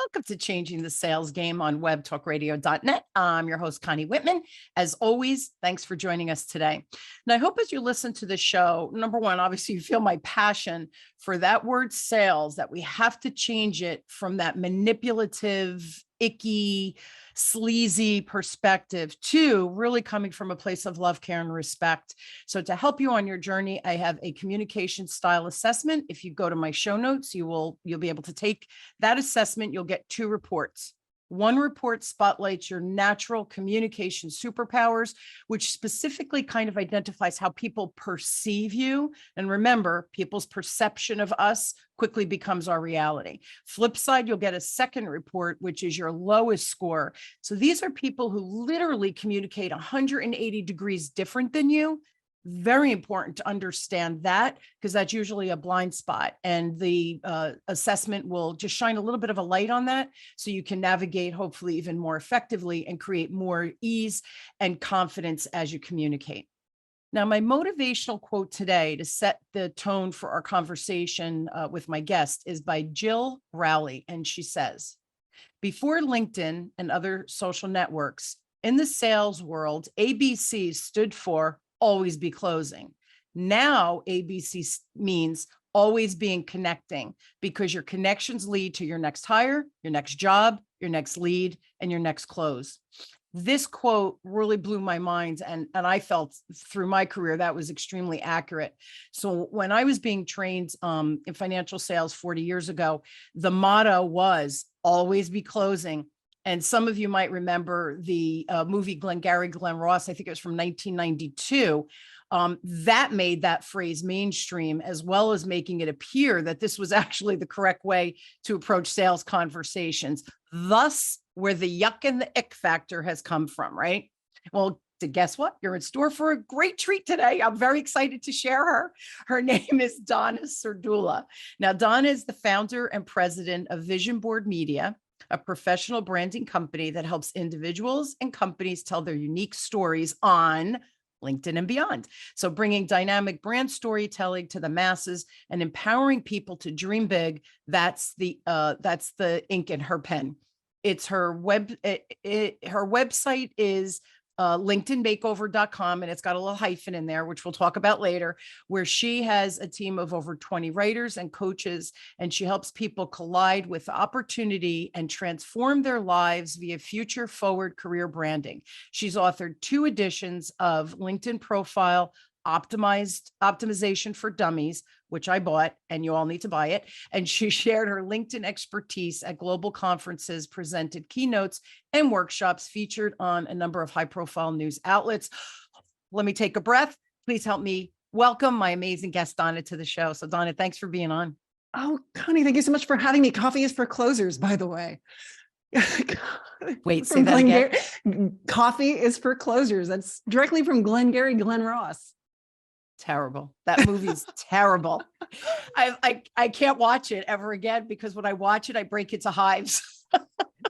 Welcome to Changing the Sales Game on webtalkradio.net. I'm your host, Connie Whitman. As always, thanks for joining us today. And I hope as you listen to the show, number one, obviously you feel my passion for that word sales, that we have to change it from that manipulative, icky, sleazy perspective to really coming from a place of love, care, and respect. So to help you on your journey, I have a communication style assessment. If you go to my show notes, you'll be able to take that assessment. You'll get two reports. One report spotlights your natural communication superpowers, which specifically kind of identifies how people perceive you. And remember, people's perception of us quickly becomes our reality. Flip side, you'll get a second report, which is your lowest score. So these are people who literally communicate 180 degrees different than you. Very important to understand that, because that's usually a blind spot, and the assessment will just shine a little bit of a light on that so you can navigate hopefully even more effectively and create more ease and confidence as you communicate. Now, my motivational quote today to set the tone for our conversation with my guest is by Jill Rowley, and she says, before LinkedIn and other social networks, in the sales world, ABC stood for always be closing. Now ABC means always being connecting, because your connections lead to your next hire, your next job, your next lead, and your next close. This quote really blew my mind, and I felt through my career that was extremely accurate. So when I was being trained in financial sales 40 years ago, the motto was always be closing. And some of you might remember the movie Glengarry Glen Ross, I think it was from 1992. That made that phrase mainstream, as well as making it appear that this was actually the correct way to approach sales conversations. Thus, where the yuck and the ick factor has come from, right? Well, guess what? You're in store for a great treat today. I'm very excited to share her. Her name is Donna Serdula. Now, Donna is the founder and president of Vision Board Media, a professional branding company that helps individuals and companies tell their unique stories on LinkedIn and beyond. So bringing dynamic brand storytelling to the masses and empowering people to dream big. That's the ink in her pen. It's her her website is LinkedInmakeover.com, and it's got a little hyphen in there, which we'll talk about later, where she has a team of over 20 writers and coaches, and she helps people collide with opportunity and transform their lives via future forward career branding. She's authored 2 editions of LinkedIn Profile Optimization for Dummies, which I bought, and you all need to buy it. And she shared her LinkedIn expertise at global conferences, presented keynotes and workshops, featured on a number of high-profile news outlets. Let me take a breath. Please help me welcome my amazing guest, Donna, to the show. So Donna, thanks for being on. Oh, Connie, thank you so much for having me. Coffee is for closers, by the way. Wait, say that again. Coffee is for closers. That's directly from Glengarry Glen Ross. Terrible. That movie's terrible. I can't watch it ever again, because when I watch it, I break into hives.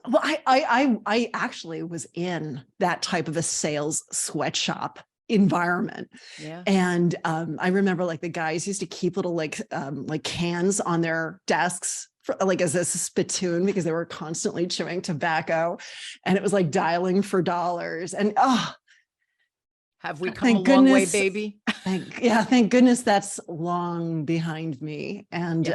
Well, I actually was in that type of a sales sweatshop environment. Yeah. And I remember like the guys used to keep little like cans on their desks for, like as a spittoon, because they were constantly chewing tobacco, and it was like dialing for dollars. And have we come a long way, baby? Thank goodness that's long behind me. And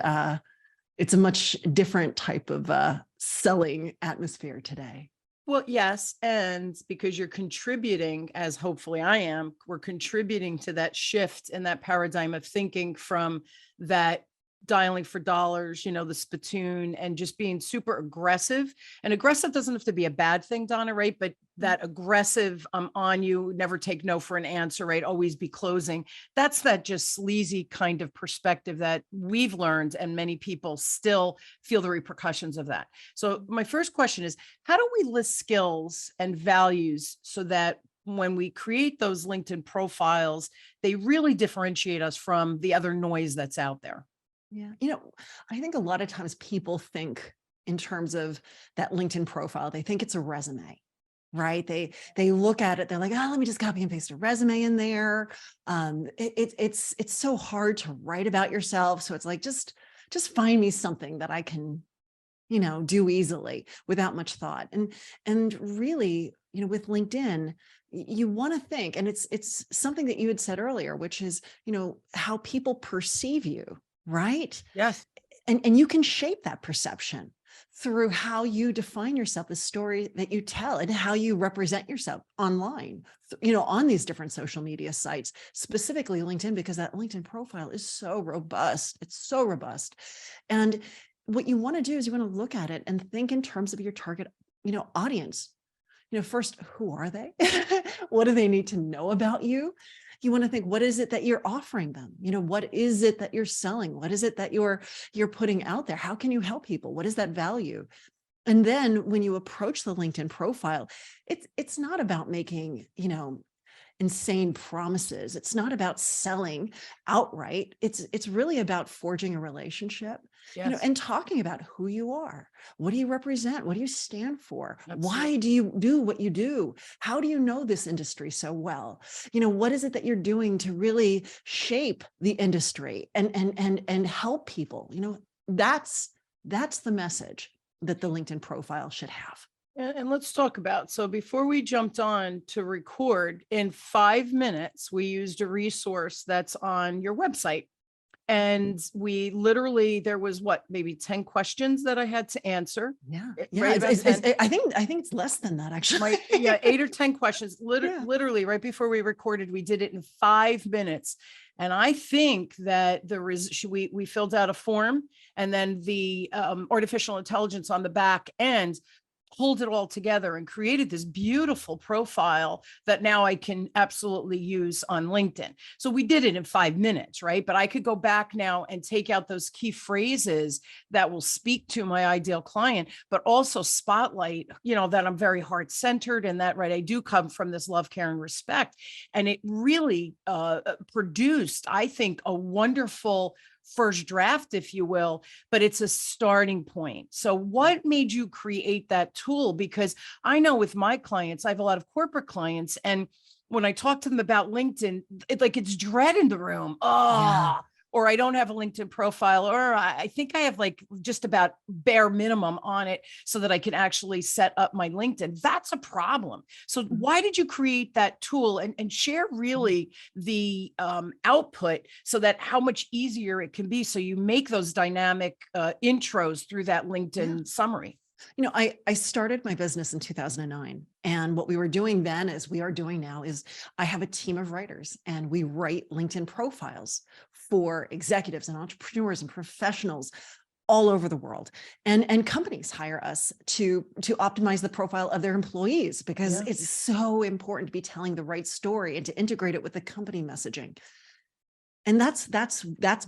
it's a much different type of selling atmosphere today. Well, yes. And because you're contributing, as hopefully I am, we're contributing to that shift in that paradigm of thinking from that dialing for dollars, the spittoon, and just being super aggressive. And aggressive doesn't have to be a bad thing, Donna, right? But that aggressive, I'm on you, never take no for an answer, right? Always be closing. That's that just sleazy kind of perspective that we've learned, and many people still feel the repercussions of that. So my first question is, how do we list skills and values so that when we create those LinkedIn profiles, they really differentiate us from the other noise that's out there? Yeah. I think a lot of times people think in terms of that LinkedIn profile, they think it's a resume, right? They look at it, they're like, oh, let me just copy and paste a resume in there. It's so hard to write about yourself. So it's like, just find me something that I can do easily without much thought. And really, with LinkedIn, you want to think, and it's something that you had said earlier, which is, how people perceive you, right? Yes. And you can shape that perception through how you define yourself, the story that you tell, and how you represent yourself online, on these different social media sites, specifically LinkedIn, because that LinkedIn profile is so robust. It's so robust. And what you want to do is you want to look at it and think in terms of your target, audience. First, who are they? What do they need to know about you? You want to think, what is it that you're offering them? What is it that you're selling? What is it that you're putting out there? How can you help people? What is that value? And then when you approach the LinkedIn profile, it's not about making, insane promises. It's not about selling outright. It's really about forging a relationship, Yes. and talking about who you are. What do you represent? What do you stand for? Absolutely. Why do you do what you do? How do you know this industry so well? What is it that you're doing to really shape the industry and help people? That's the message that the LinkedIn profile should have. And let's talk about, so before we jumped on to record, in 5 minutes, we used a resource that's on your website. And we literally, there was maybe 10 questions that I had to answer. Yeah. Right about 10. I think it's less than that, actually. Right. Yeah. 8 or 10 questions. Yeah. Literally right before we recorded, we did it in 5 minutes. And I think that we filled out a form, and then the artificial intelligence on the back end pulled it all together and created this beautiful profile that now I can absolutely use on LinkedIn. So we did it in 5 minutes, right? But I could go back now and take out those key phrases that will speak to my ideal client, but also spotlight, that I'm very heart-centered, and that, right, I do come from this love, care, and respect. And it really produced, I think, a wonderful first draft, if you will, but it's a starting point. So what made you create that tool? Because I know with my clients, I have a lot of corporate clients, and when I talk to them about LinkedIn, it's dread in the room. Yeah. Or I don't have a LinkedIn profile, or I think I have just about bare minimum on it so that I can actually set up my LinkedIn. That's a problem. So why did you create that tool, and share really the output, so that how much easier it can be, so you make those dynamic intros through that LinkedIn summary? I started my business in 2009. And what we were doing then, as we are doing now, is I have a team of writers, and we write LinkedIn profiles for executives and entrepreneurs and professionals all over the world. And companies hire us to optimize the profile of their employees, because it's so important to be telling the right story and to integrate it with the company messaging. And that's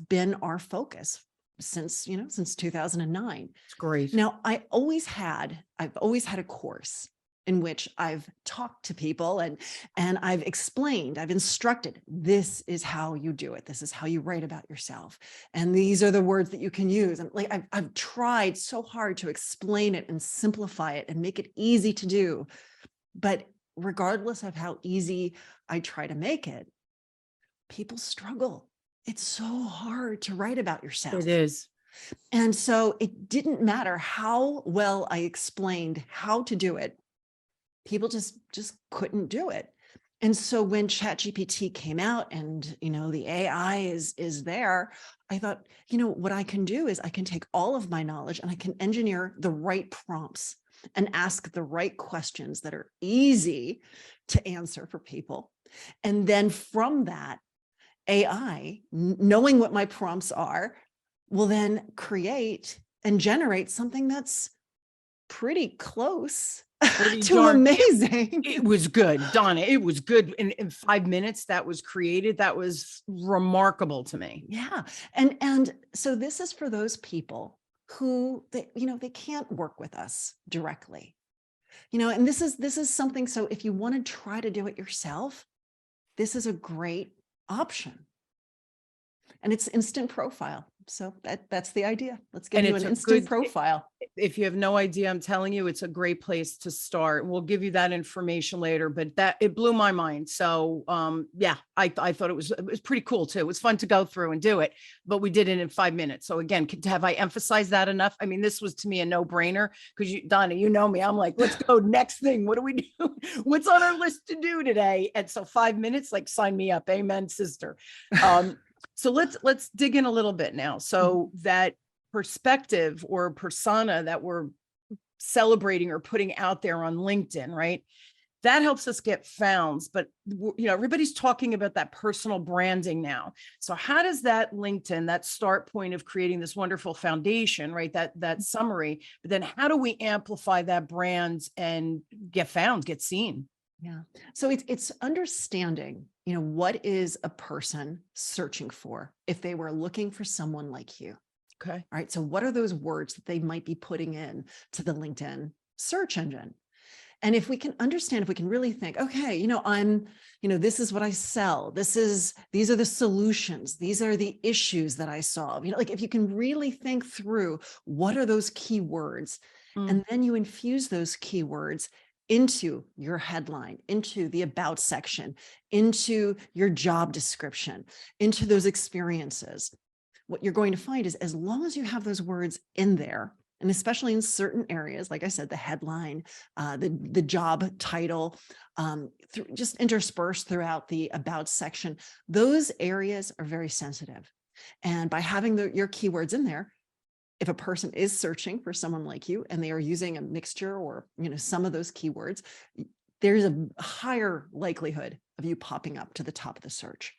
been our focus since 2009. It's great. Now, I've always had a course in which I've talked to people and I've explained, I've instructed, this is how you do it. This is how you write about yourself. And these are the words that you can use. And I've tried so hard to explain it and simplify it and make it easy to do. But regardless of how easy I try to make it, people struggle. It's so hard to write about yourself. It is. And so it didn't matter how well I explained how to do it. People just couldn't do it. And so when ChatGPT came out and, the AI is there, I thought, what I can do is I can take all of my knowledge and I can engineer the right prompts and ask the right questions that are easy to answer for people. And then from that, AI, knowing what my prompts are, will then create and generate something that's pretty close to amazing. It was good, Donna. It was good. In 5 minutes that was created. That was remarkable to me. Yeah. And so this is for those people who they can't work with us directly. And this is something, so if you want to try to do it yourself, this is a great option. and it's instant profile. So that's the idea. Let's give And you it's an a instant good, profile. if you have no idea, I'm telling you, it's a great place to start. We'll give you that information later, but that it blew my mind. So yeah, I thought it was pretty cool too. It was fun to go through and do it, but we did it in 5 minutes. So again, have I emphasized that enough? I mean, this was to me a no-brainer because Donna, you know me. I'm like, let's go next thing. What do we do? What's on our list to do today? And so 5 minutes, like sign me up. Amen, sister. So let's dig in a little bit now. So that perspective or persona that we're celebrating or putting out there on LinkedIn, right? That helps us get found, but everybody's talking about that personal branding now. So how does that LinkedIn, that start point of creating this wonderful foundation, right? That summary, but then how do we amplify that brand and get found, get seen? Yeah. So it's understanding, what is a person searching for if they were looking for someone like you? Okay. All right. So what are those words that they might be putting in to the LinkedIn search engine? And if we can understand, if we can really think, okay, this is what I sell. These are the solutions. These are the issues that I solve. Like if you can really think through what are those keywords, and then you infuse those keywords into your headline, into the about section, into your job description, into those experiences. What you're going to find is as long as you have those words in there, and especially in certain areas, like I said, the headline, the job title, just interspersed throughout the about section, those areas are very sensitive. And by having your keywords in there, if a person is searching for someone like you and they are using a mixture or, some of those keywords, there's a higher likelihood of you popping up to the top of the search.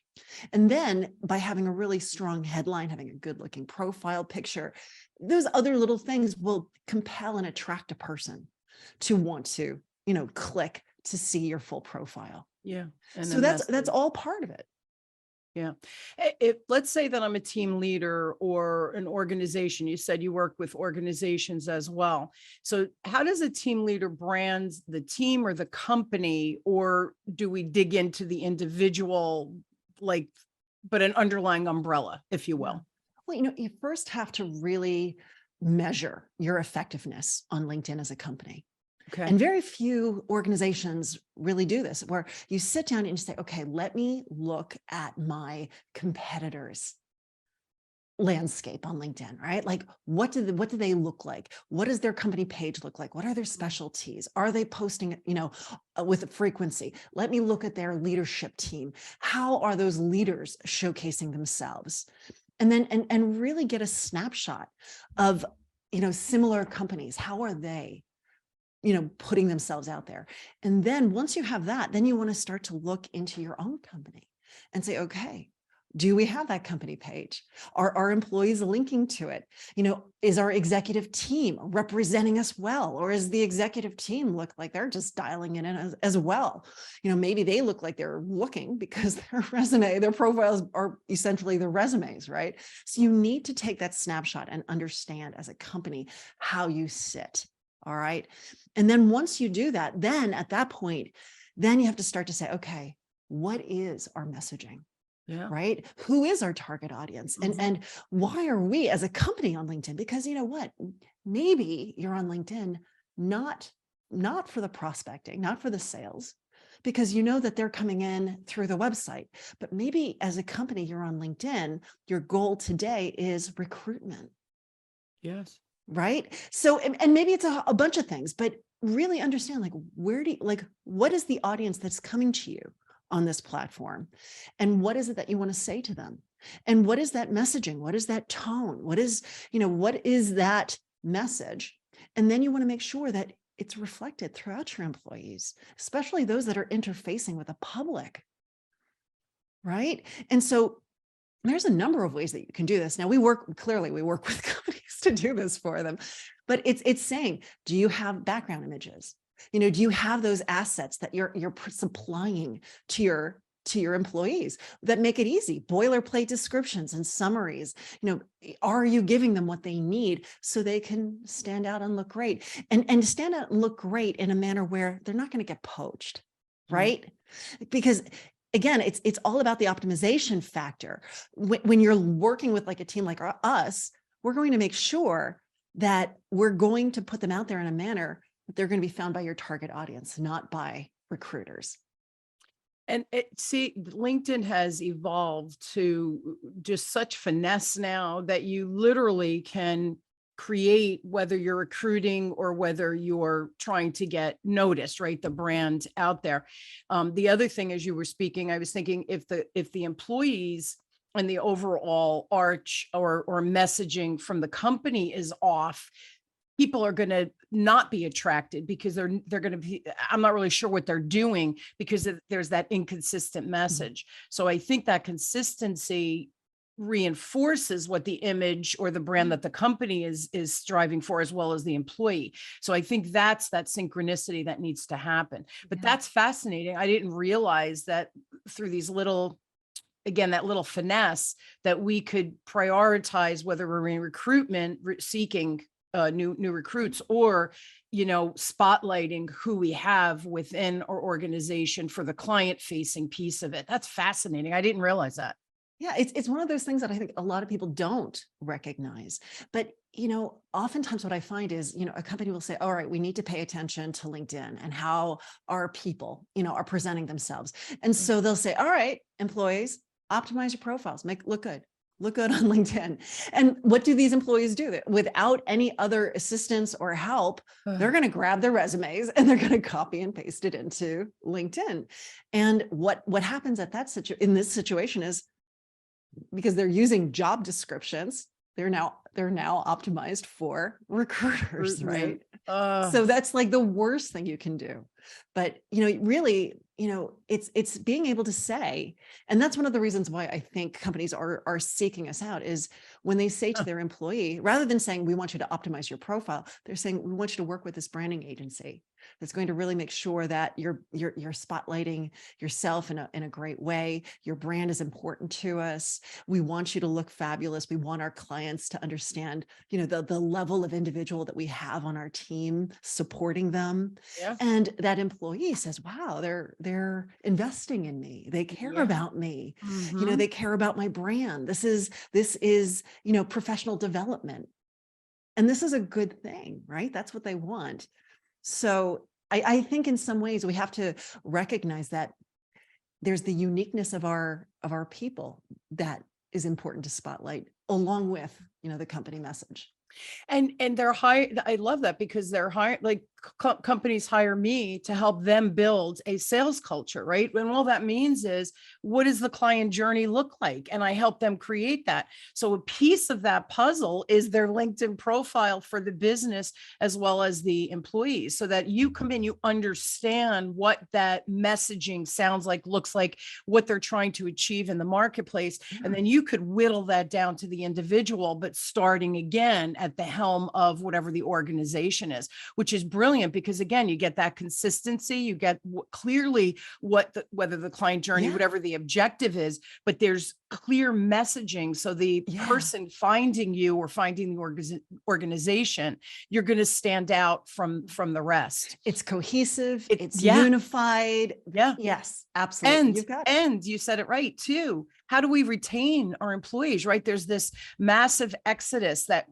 And then by having a really strong headline, having a good looking profile picture, those other little things will compel and attract a person to want to, click to see your full profile. Yeah. And so that's all part of it. Yeah. If let's say that I'm a team leader or an organization, you said you work with organizations as well. So how does a team leader brand the team or the company, or do we dig into the individual, but an underlying umbrella, if you will? Well, you first have to really measure your effectiveness on LinkedIn as a company. Okay. And very few organizations really do this, where you sit down and you say, okay, let me look at my competitors' landscape on LinkedIn, right? Like what do they look like? What does their company page look like? What are their specialties? Are they posting, with a frequency? Let me look at their leadership team. How are those leaders showcasing themselves? And then, and really get a snapshot of, similar companies. How are they, putting themselves out there? And then once you have that, then you want to start to look into your own company and say, okay, do we have that company page? Are our employees linking to it? Is our executive team representing us well? Or is the executive team look like they're just dialing in as well? Maybe they look like they're looking because their profiles are essentially their resumes, right? So you need to take that snapshot and understand as a company how you sit. All right. And then once you do that, then at that point, then you have to start to say, okay, what is our messaging? Yeah. Right? Who is our target audience? And why are we as a company on LinkedIn? Because you know what? Maybe you're on LinkedIn, not for the prospecting, not for the sales, because you know that they're coming in through the website. But maybe as a company, you're on LinkedIn, your goal today is recruitment. Yes. Right. So, and maybe it's a bunch of things, but really understand, what is the audience that's coming to you on this platform? And what is it that you want to say to them? And what is that messaging? What is that tone? What is that message? And then you want to make sure that it's reflected throughout your employees, especially those that are interfacing with the public. Right. And so there's a number of ways that you can do this. Now we work with companies to do this for them, but it's saying, do you have background images? Do you have those assets that you're supplying to your employees that make it easy? Boilerplate descriptions and summaries. Are you giving them what they need so they can stand out and look great? And stand out and look great in a manner where they're not going to get poached, right? Because again, it's all about the optimization factor. When you're working with like a team like us, we're going to make sure that we're going to put them out there in a manner that they're going to be found by your target audience, not by recruiters. And see, LinkedIn has evolved to just such finesse now that you literally can create, whether you're recruiting or whether you're trying to get noticed, right? The brand out there. The other thing, as you were speaking, I was thinking if the employees and the overall arch or messaging from the company is off, people are going to not be attracted because they're going to be, I'm not really sure what they're doing because there's that inconsistent message. So I think that consistency reinforces what the image or the brand that the company is striving for, as well as the employee. So I think that's that synchronicity that needs to happen. But that's fascinating. I didn't realize that through these little, again, that little finesse, that we could prioritize whether we're in recruitment, seeking new recruits, or, spotlighting who we have within our organization for the client facing piece of it. That's fascinating. I didn't realize that. Yeah, it's one of those things that I think a lot of people don't recognize. But, oftentimes what I find is, a company will say, all right, we need to pay attention to LinkedIn and how our people, are presenting themselves. And so they'll say, all right, employees, optimize your profiles, look good on LinkedIn. And what do these employees do? Without any other assistance or help, they're going to grab their resumes and they're going to copy and paste it into LinkedIn. And what happens in this situation is, because they're using job descriptions, they're now optimized for recruiters, right? So that's like the worst thing you can do. But, really, it's being able to say, and that's one of the reasons why I think companies are seeking us out, is when they say to their employee, rather than saying, we want you to optimize your profile, they're saying, we want you to work with this branding agency that's going to really make sure that you're spotlighting yourself in a great way. Your brand is important to us. We want you to look fabulous. We want our clients to understand, the level of individual that we have on our team supporting them. Yeah. And that employee says, wow, they're investing in me. They care about me. They care about my brand. This is, professional development. And this is a good thing, right? That's what they want. So I think in some ways we have to recognize that there's the uniqueness of our people that is important to spotlight, along with, the company message. And they're high. I love that, because they're high, like companies hire me to help them build a sales culture, right? And all that means is, what does the client journey look like? And I help them create that. So a piece of that puzzle is their LinkedIn profile for the business as well as the employees, so that you come in, you understand what that messaging sounds like, looks like, what they're trying to achieve in the marketplace. And then you could whittle that down to the individual, but starting again at the helm of whatever the organization is, which is brilliant, because again, you get that consistency, you get clearly whether the client journey, whatever the objective is, but there's clear messaging. So the person finding you or finding the organization, you're going to stand out from the rest. It's cohesive. It's unified. Yeah. Yes, absolutely. And you said it right too. How do we retain our employees, right? There's this massive exodus that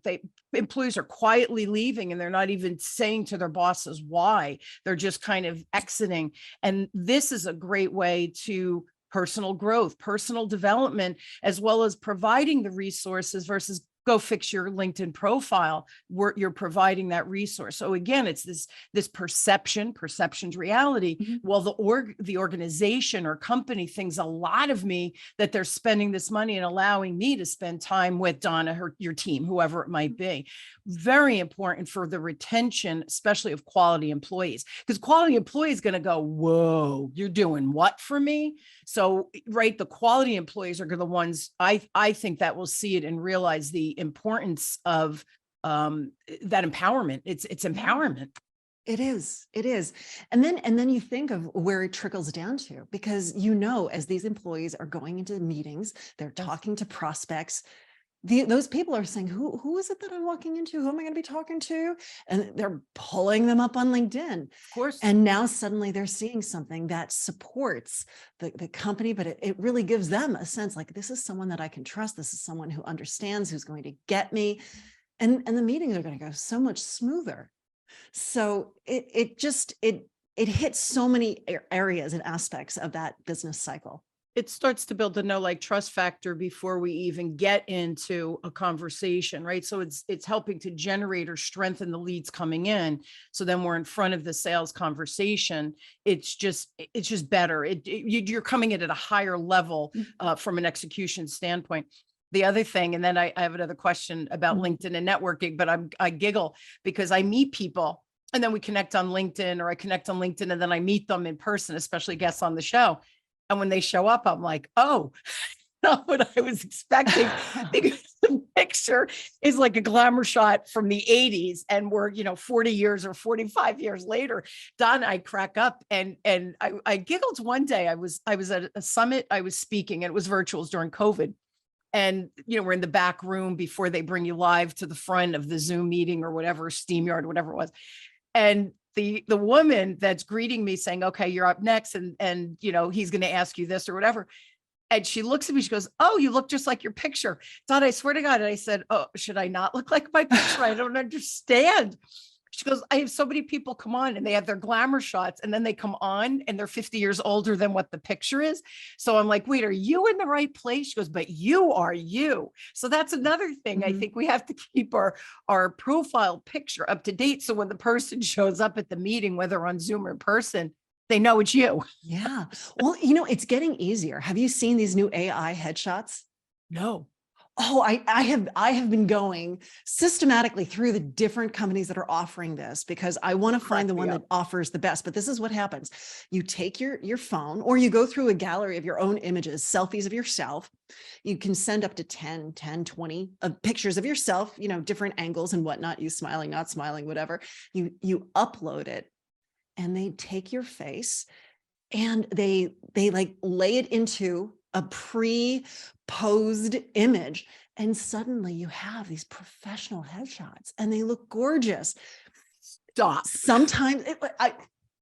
employees are quietly leaving, and they're not even saying to their bosses why. They're just kind of exiting. And this is a great way to personal growth, personal development, as well as providing the resources versus go fix your LinkedIn profile where you're providing that resource. So again, it's this perception's reality. Well, the organization or company thinks a lot of me, that they're spending this money and allowing me to spend time with Donna, your team, whoever it might be. Very important for the retention, especially of quality employees, because quality employees going to go, whoa, you're doing what for me? So, right, the quality employees are the ones I think that will see it and realize the importance of that empowerment. It's empowerment. It is. And then you think of where it trickles down to, because, as these employees are going into meetings, they're talking to prospects, those people are saying, who is it that I'm walking into? Who am I going to be talking to? And they're pulling them up on LinkedIn. Of course. And now suddenly they're seeing something that supports the company, but it really gives them a sense like, this is someone that I can trust. This is someone who understands, who's going to get me. And the meetings are going to go so much smoother. So it hits so many areas and aspects of that business cycle. It starts to build a know, like, trust factor before we even get into a conversation, right? So it's helping to generate or strengthen the leads coming in. So then we're in front of the sales conversation. It's just better. You're coming in at a higher level from an execution standpoint. The other thing, and then I have another question about LinkedIn and networking, but I giggle because I meet people and then we connect on LinkedIn, or I connect on LinkedIn and then I meet them in person, especially guests on the show. And when they show up, I'm like, oh, not what I was expecting, because the picture is like a glamour shot from the 80s. And we're, 40 years or 45 years later. Don, I crack up and I giggled one day. I was at a summit, I was speaking, and it was virtual, it was during COVID. And, we're in the back room before they bring you live to the front of the Zoom meeting or whatever, StreamYard, whatever it was. And the woman that's greeting me saying, okay, you're up next. And he's going to ask you this or whatever. And she looks at me, she goes, oh, you look just like your picture. Don, I swear to God. And I said, oh, should I not look like my picture? I don't understand. She goes, I have so many people come on and they have their glamour shots and then they come on and they're 50 years older than what the picture is. So I'm like, wait, are you in the right place? She goes, but you are you. So that's another thing. I think we have to keep our profile picture up to date. So when the person shows up at the meeting, whether on Zoom or in person, they know it's you. Yeah. Well, it's getting easier. Have you seen these new AI headshots? No. Oh, I have been going systematically through the different companies that are offering this because I want to find the one that offers the best. But this is what happens. You take your phone or you go through a gallery of your own images, selfies of yourself. You can send up to 10, 20 pictures of yourself, different angles and whatnot, you smiling, not smiling, whatever. You upload it and they take your face and they like lay it into a pre-posed image. And suddenly you have these professional headshots and they look gorgeous. Stop. Sometimes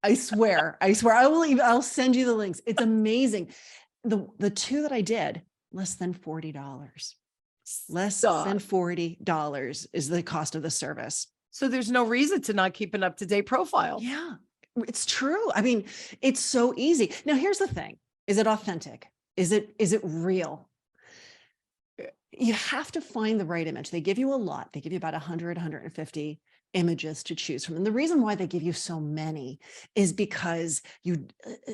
I swear, I'll send you the links. It's amazing. The two that I did, less than $40. Less than $40 is the cost of the service. So there's no reason to not keep an up-to-date profile. Yeah, it's true. I mean, it's so easy. Now, here's the thing. Is it authentic? Is it real? You have to find the right image. They give you a lot. They give you about 100, 150 images to choose from. And the reason why they give you so many is because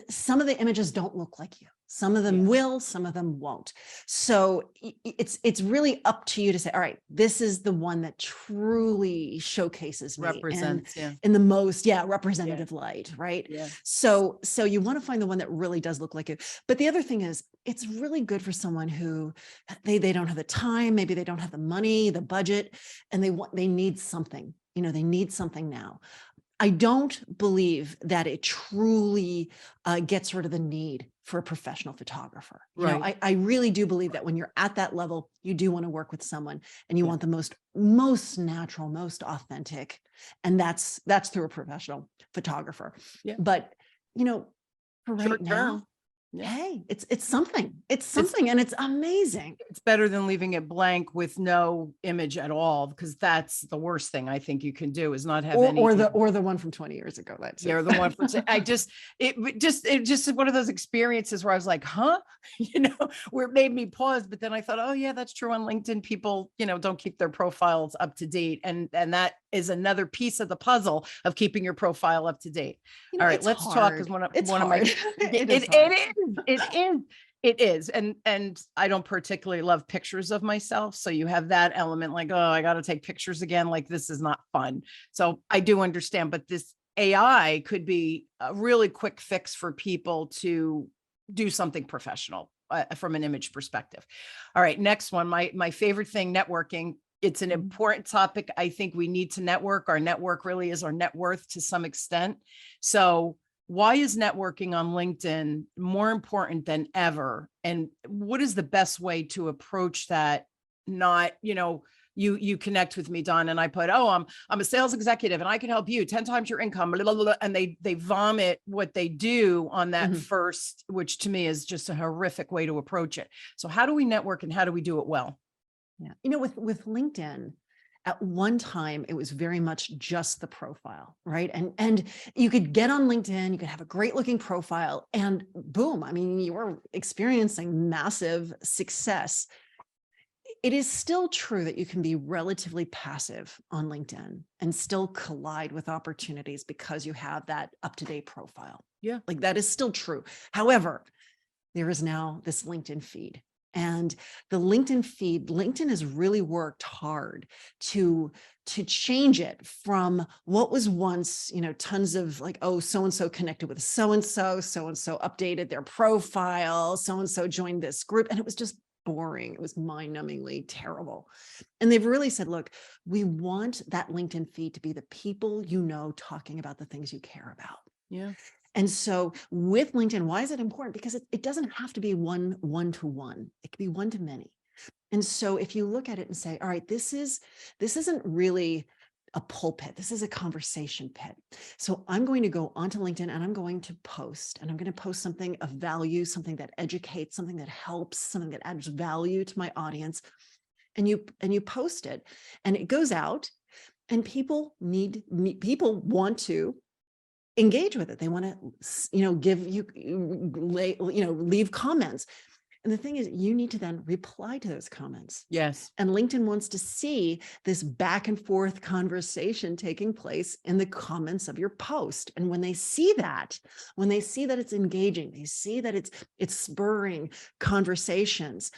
some of the images don't look like you. Some of them will, some of them won't. So it's really up to you to say, all right, this is the one that truly showcases me Represents, in the most representative light, right? Yeah. So you want to find the one that really does look like it. But the other thing is, it's really good for someone who they don't have the time, maybe they don't have the money, the budget, and they need something. They need something now. I don't believe that it truly gets rid of the need for a professional photographer. Right. I really do believe that when you're at that level, you do want to work with someone and you want the most natural, most authentic, and that's through a professional photographer. Yeah. But for right now, hey, it's something. It's something, and it's amazing. It's better than leaving it blank with no image at all, because that's the worst thing I think you can do is not have any. Or the one from 20 years ago. That's the one from. It just one of those experiences where I was like, huh, where it made me pause. But then I thought, oh yeah, that's true. On LinkedIn, people, don't keep their profiles up to date, and that is another piece of the puzzle of keeping your profile up to date. All right, let's talk. Because one of my It is. And I don't particularly love pictures of myself. So you have that element like, oh, I got to take pictures again. Like, this is not fun. So I do understand, but this AI could be a really quick fix for people to do something professional from an image perspective. All right, next one, my favorite thing, networking. It's an important topic. I think we need to network. Our network really is our net worth to some extent. So why is networking on LinkedIn more important than ever? And what is the best way to approach that not, you connect with me, Don, and I put, oh, I'm a sales executive and I can help you 10 times your income, blah, blah, blah, and they vomit what they do on that Mhm. first, which to me is just a horrific way to approach it. So how do we network and how do we do it well? Yeah. With LinkedIn, at one time, it was very much just the profile, right? And you could get on LinkedIn, you could have a great looking profile and boom, I mean, you were experiencing massive success. It is still true that you can be relatively passive on LinkedIn and still collide with opportunities because you have that up-to-date profile. Yeah. Like that is still true. However, there is now this LinkedIn feed. And the LinkedIn feed, LinkedIn has really worked hard to change it from what was once, tons of like, oh, so-and-so connected with so-and-so, so-and-so updated their profile, so-and-so joined this group. And it was just boring. It was mind-numbingly terrible. And they've really said, look, we want that LinkedIn feed to be the people talking about the things you care about. Yeah. And so with LinkedIn, why is it important? Because it doesn't have to be one-to-one. It can be one-to-many. And so if you look at it and say, all right, this isn't really a pulpit. This is a conversation pit. So I'm going to go onto LinkedIn and I'm going to post, and I'm going to post something of value, something that educates, something that helps, something that adds value to my audience. And you post it and it goes out and people want to engage with it. They want to, give you, leave comments. And the thing is, you need to then reply to those comments. Yes. And LinkedIn wants to see this back and forth conversation taking place in the comments of your post. And when they see that it's engaging, they see that it's spurring conversations,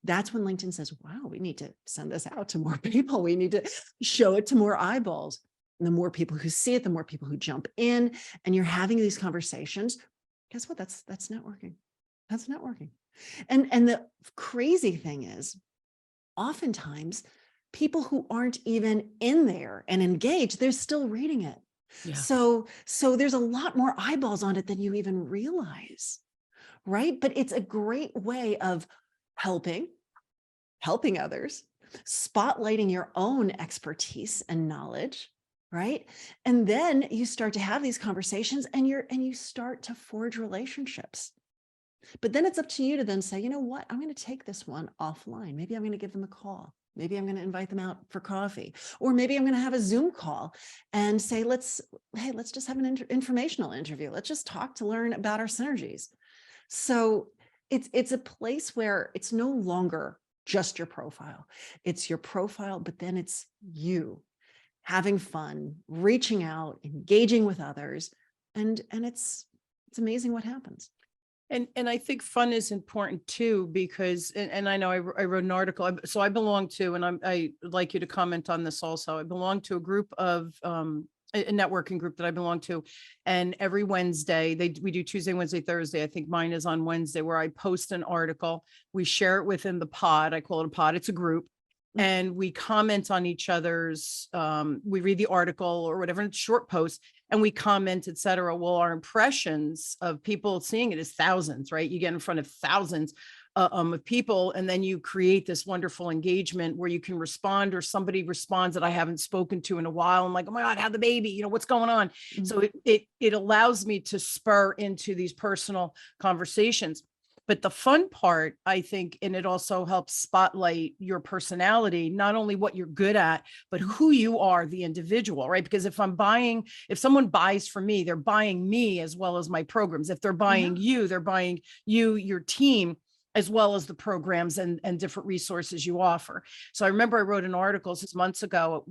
that's when LinkedIn says, wow, we need to send this out to more people. We need to show it to more eyeballs. And the more people who see it, the more people who jump in, and you're having these conversations. Guess what? That's networking. That's networking. And the crazy thing is, oftentimes people who aren't even in there and engaged, they're still reading it. Yeah. So there's a lot more eyeballs on it than you even realize, right? But it's a great way of helping others, spotlighting your own expertise and knowledge, right? And then you start to have these conversations and you start to forge relationships. But then it's up to you to then say, you know what, I'm going to take this one offline. Maybe I'm going to give them a call. Maybe I'm going to invite them out for coffee, or maybe I'm going to have a Zoom call and say, let's just have an informational interview. Let's just talk to learn about our synergies. So it's a place where it's no longer just your profile. It's your profile, but then it's you having fun, reaching out, engaging with others. And it's amazing what happens. And I think fun is important too, because, and I know I wrote an article, so I belong to, and I like you to comment on this also. I belong to a group of, a networking group that I belong to. And every Wednesday, we do Tuesday, Wednesday, Thursday. I think mine is on Wednesday, where I post an article. We share it within the pod. I call it a pod. It's a group. And we comment on each other's, we read the article or whatever, in short posts, and we comment, et cetera. Well, our impressions of people seeing it is thousands, right? You get in front of thousands of people, and then you create this wonderful engagement where you can respond, or somebody responds that I haven't spoken to in a while. I'm like, oh my God, have the baby, what's going on? Mm-hmm. So it allows me to spur into these personal conversations. But the fun part, I think, and it also helps spotlight your personality, not only what you're good at, but who you are, the individual, right? Because if someone buys from me, they're buying me as well as my programs. If they're buying you, they're buying you, your team, as well as the programs and different resources you offer. So I remember I wrote an article 6 months ago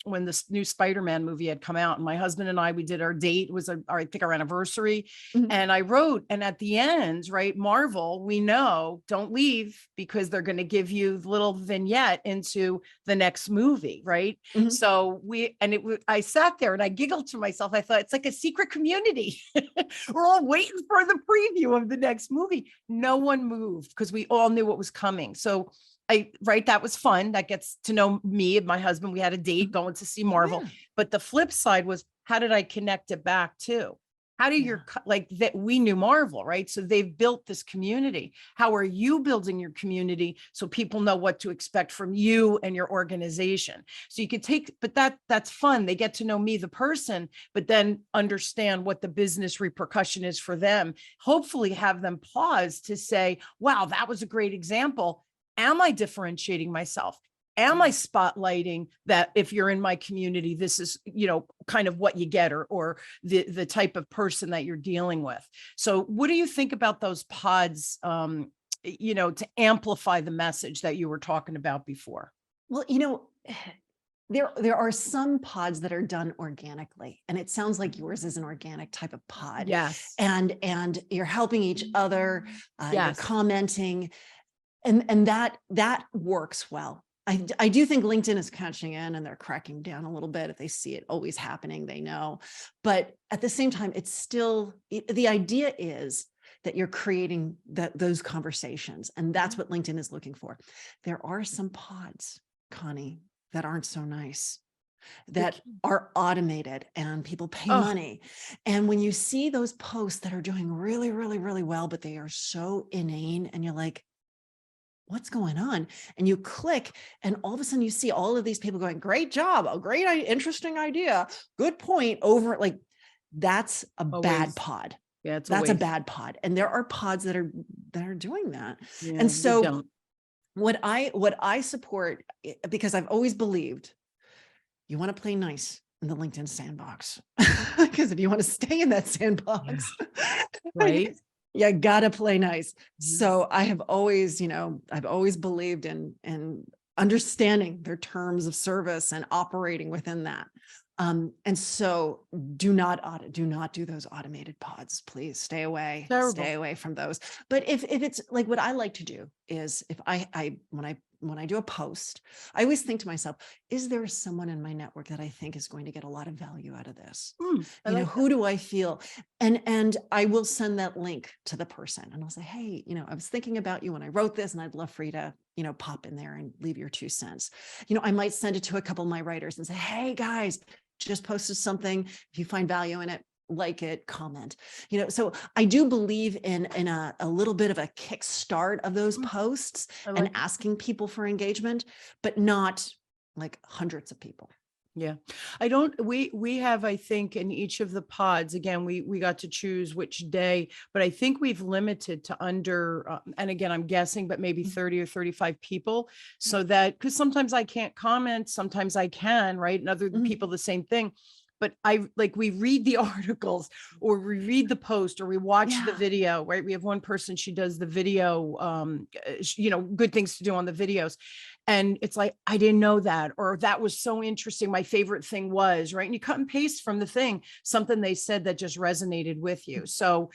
when this new Spider-Man movie had come out, and my husband and I, we did our date. It was I think our anniversary. Mm-hmm. And I wrote, and at the end, right, Marvel, we know, don't leave, because they're going to give you the little vignette into the next movie, right? Mm-hmm. So I sat there and I giggled to myself. I thought, it's like a secret community. We're all waiting for the preview of the next movie. No one moved, because we all knew what was coming. So that was fun. That gets to know me and my husband. We had a date going to see Marvel. Yeah. But the flip side was, how did I connect it back too? How do Yeah. your, like that we knew Marvel, right? So they've built this community. How are you building your community so people know what to expect from you and your organization? So you could take, but that's fun. They get to know me, the person, but then understand what the business repercussion is for them. Hopefully have them pause to say, wow, that was a great example. Am I differentiating myself? Am I spotlighting that if you're in my community, this is, kind of what you get, or the type of person that you're dealing with. So what do you think about those pods, to amplify the message that you were talking about before? Well, there are some pods that are done organically, and it sounds like yours is an organic type of pod. Yes. And you're helping each other, you're Yes. commenting, and that works well. I do think LinkedIn is catching in, and they're cracking down a little bit. If they see it always happening, they know. But at the same time, it's still, the idea is that you're creating those conversations, and that's what LinkedIn is looking for. There are some pods, Connie, that aren't so nice, that are automated and people pay money. And when you see those posts that are doing really, really, really well, but they are so inane, and you're like, what's going on? And you click, and all of a sudden you see all of these people going, great job, a great, interesting idea, good point, over, like, that's a bad pod. Yeah, that's a bad pod. And there are pods that are doing that. Yeah, and so what I support, because I've always believed you want to play nice in the LinkedIn sandbox, because if you want to stay in that sandbox, right, you gotta play nice. Mhm. So I have always, I've always believed in understanding their terms of service and operating within that. And so do not do those automated pods, please. Stay away from those. But if it's like, what I like to do is, if when I do a post, I always think to myself, is there someone in my network that I think is going to get a lot of value out of this? Who do I feel? And I will send that link to the person, and I'll say, hey, I was thinking about you when I wrote this, and I'd love for you to, pop in there and leave your 2 cents. I might send it to a couple of my writers and say, hey guys, just posted something. If you find value in it, like it, comment. So I do believe in a little bit of a kickstart of those posts, and asking people for engagement, but not like hundreds of people. Yeah, we have, I think, in each of the pods, again, we got to choose which day, but I think we've limited to under, and again, I'm guessing, but maybe 30 or 35 people, so that, because sometimes I can't comment, sometimes I can, right? And other people, the same thing. But we read the articles, or we read the post, or we watch the video, right? We have one person, she does the video, good things to do on the videos. And it's like, I didn't know that, or that was so interesting. My favorite thing was, right? And you cut and paste from the thing, something they said that just resonated with you. So,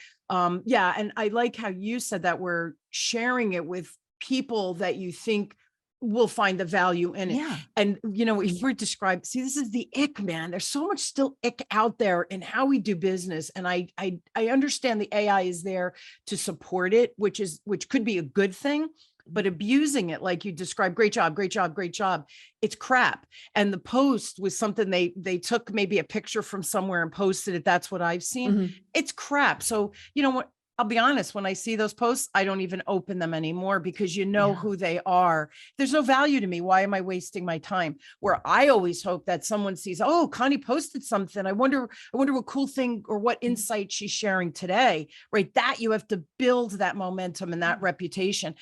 yeah. And I like how you said that we're sharing it with people that you think will find the value in it. Yeah. And, if we're described, see, this is the ick, man. There's so much still ick out there in how we do business. And I understand the AI is there to support it, which could be a good thing, but abusing it, like you described, great job, great job, great job. It's crap. And the post was something they took maybe a picture from somewhere and posted it. That's what I've seen. It's crap. So, what, I'll be honest, when I see those posts, I don't even open them anymore, because who they are. There's no value to me. Why am I wasting my time? Where I always hope that someone sees, oh, Connie posted something. I wonder what cool thing or what insight she's sharing today, right? That you have to build that momentum and that reputation.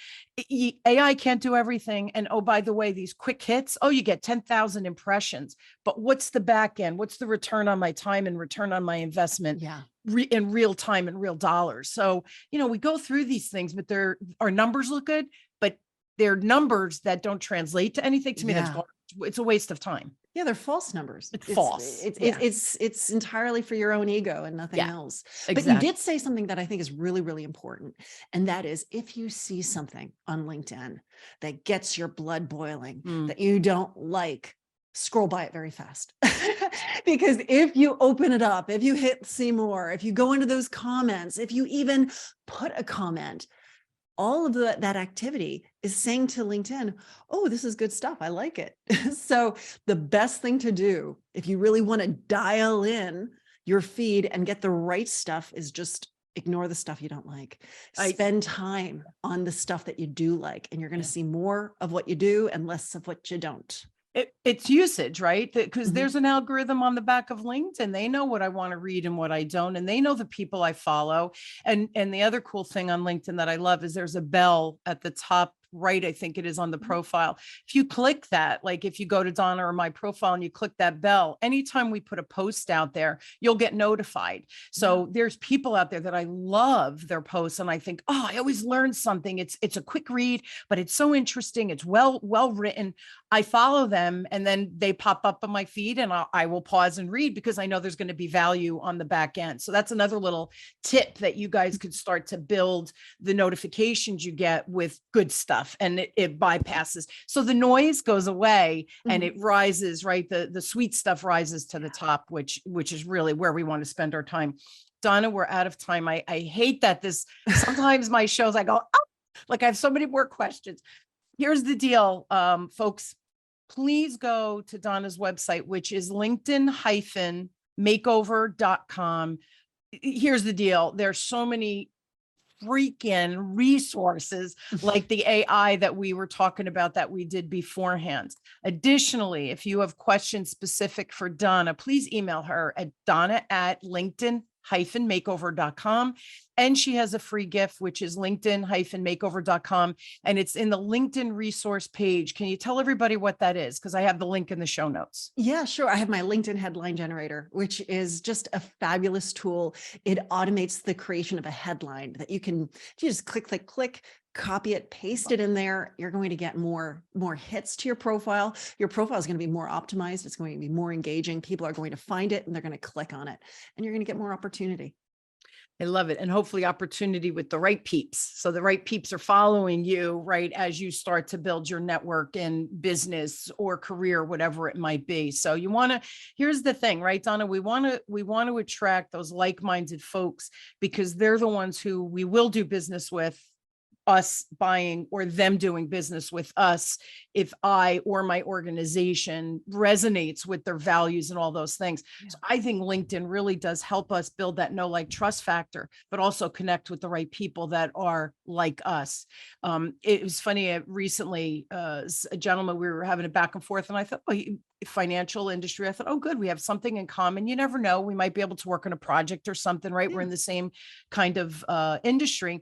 AI can't do everything. And oh, by the way, these quick hits, oh, you get 10,000 impressions, but what's the back end? What's the return on my time and return on my investment? Yeah. In real time and real dollars. So, we go through these things, but our numbers look good, but they're numbers that don't translate to anything. To me, it's a waste of time. Yeah, they're false numbers. It's false. It's entirely for your own ego and nothing else. But you did say something that I think is really, really important. And that is, if you see something on LinkedIn that gets your blood boiling, that you don't like, scroll by it very fast. Because if you open it up, if you hit see more, if you go into those comments, if you even put a comment, all of that activity is saying to LinkedIn, oh, this is good stuff. I like it. So the best thing to do, if you really want to dial in your feed and get the right stuff is just ignore the stuff you don't like. I- Spend time on the stuff that you do like, and you're going to Yeah. see more of what you do and less of what you don't. It's usage, right? Because Mhm. there's an algorithm on the back of LinkedIn. They know what I want to read and what I don't, and they know the people I follow. And the other cool thing on LinkedIn that I love is there's a bell at the top right, I think it is on the Mhm. profile. If you click that, like if you go to Donna or my profile and you click that bell, anytime we put a post out there, you'll get notified. So there's people out there that I love their posts, and I think, oh, I always learn something. It's a quick read, but it's so interesting. It's well written. I follow them, and then they pop up on my feed, and I will pause and read because I know there's going to be value on the back end. So that's another little tip that you guys could start to build the notifications you get with good stuff, and it bypasses. So the noise goes away and Mhm. it rises, right? The sweet stuff rises to the top, which is really where we want to spend our time. Donna, we're out of time. I hate that sometimes my shows, I go, oh, like I have so many more questions. Here's the deal, folks. Please go to Donna's website, which is linkedin-makeover.com. Here's the deal. There's so many freaking resources like the AI that we were talking about that we did beforehand. Additionally, if you have questions specific for Donna, please email her at donna@linkedin-makeover.com. And she has a free gift, which is linkedin-makeover.com. And it's in the LinkedIn resource page. Can you tell everybody what that is? Because I have the link in the show notes. Yeah, sure. I have my LinkedIn headline generator, which is just a fabulous tool. It automates the creation of a headline that you just click, copy it, paste it in there. You're going to get more hits to your profile. Your profile is going to be more optimized. It's going to be more engaging. People are going to find it and they're going to click on it, and you're going to get more opportunity. I love it. And hopefully opportunity with the right peeps. So the right peeps are following you, right, as you start to build your network in business or career, whatever it might be. So you want to, here's the thing, right, Donna, we want to attract those like-minded folks because they're the ones who we will do business with, us buying or them doing business with us if I or my organization resonates with their values and all those things. Yeah. So I think LinkedIn really does help us build that know, like, trust factor, but also connect with the right people that are like us. It was funny, recently, a gentleman, we were having a back and forth, and I thought, oh, financial industry. I thought, oh, good, we have something in common. You never know, we might be able to work on a project or something, right? We're Yeah. in the same kind of industry.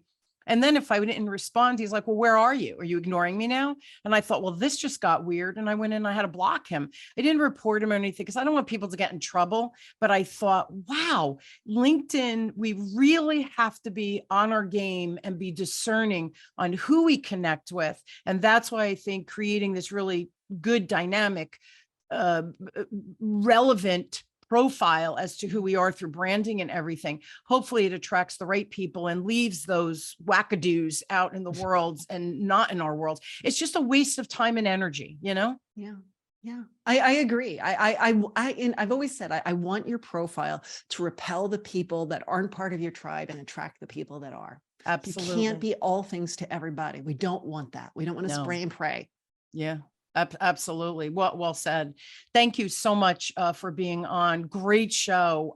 And then if I didn't respond, he's like, well, where are you? Are you ignoring me now? And I thought, well, this just got weird. And I went in, I had to block him. I didn't report him or anything because I don't want people to get in trouble. But I thought, wow, LinkedIn, we really have to be on our game and be discerning on who we connect with. And that's why I think creating this really good dynamic, relevant profile as to who we are through branding and everything. Hopefully it attracts the right people and leaves those wackadoos out in the world and not in our world. It's just a waste of time and energy, you know? Yeah. Yeah, I agree. I've always said, I want your profile to repel the people that aren't part of your tribe and attract the people that are. Absolutely. You can't be all things to everybody. We don't want that. We don't want to spray and pray. Yeah. Absolutely. Well said. Thank you so much for being on. Great show.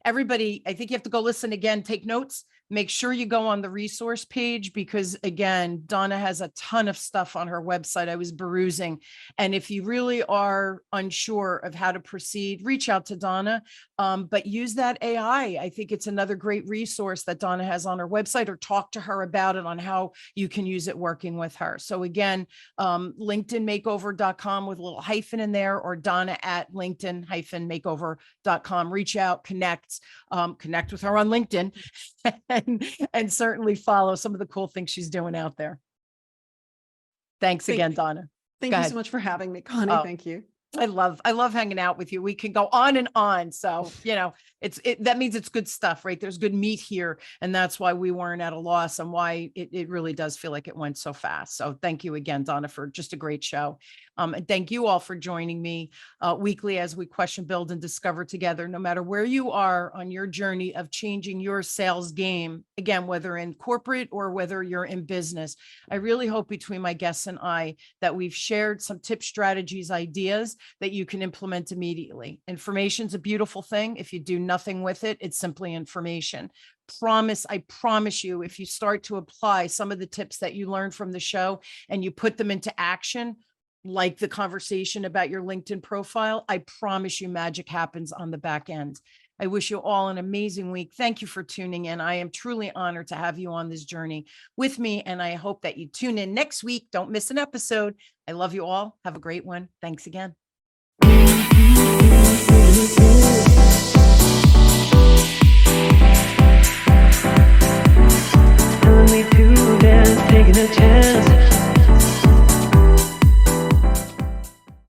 Everybody, I think you have to go listen again, take notes. Make sure you go on the resource page because, again, Donna has a ton of stuff on her website. I was perusing. And if you really are unsure of how to proceed, reach out to Donna, but use that AI. I think it's another great resource that Donna has on her website, or talk to her about it on how you can use it working with her. So again, LinkedInMakeover.com with a little hyphen in there, or Donna at LinkedIn-makeover.com. Reach out, connect with her on LinkedIn. And certainly follow some of the cool things she's doing out there. Thanks again, Donna. Thank you so much for having me, Connie. Oh, thank you. I love hanging out with you. We can go on and on. So, that means it's good stuff, right? There's good meat here. And that's why we weren't at a loss, and why it really does feel like it went so fast. So thank you again, Donna, for just a great show. And thank you all for joining me weekly as we question, build, and discover together, no matter where you are on your journey of changing your sales game. Again, whether in corporate or whether you're in business, I really hope between my guests and I that we've shared some tips, strategies, ideas that you can implement immediately. Information's a beautiful thing. If you do nothing with it, it's simply information. I promise you, if you start to apply some of the tips that you learned from the show and you put them into action, like the conversation about your LinkedIn profile, I promise you magic happens on the back end. I wish you all an amazing week. Thank you for tuning in. I am truly honored to have you on this journey with me, and I hope that you tune in next week. Don't miss an episode. I love you all. Have a great one. Thanks again. Telling me to dance, taking a chance.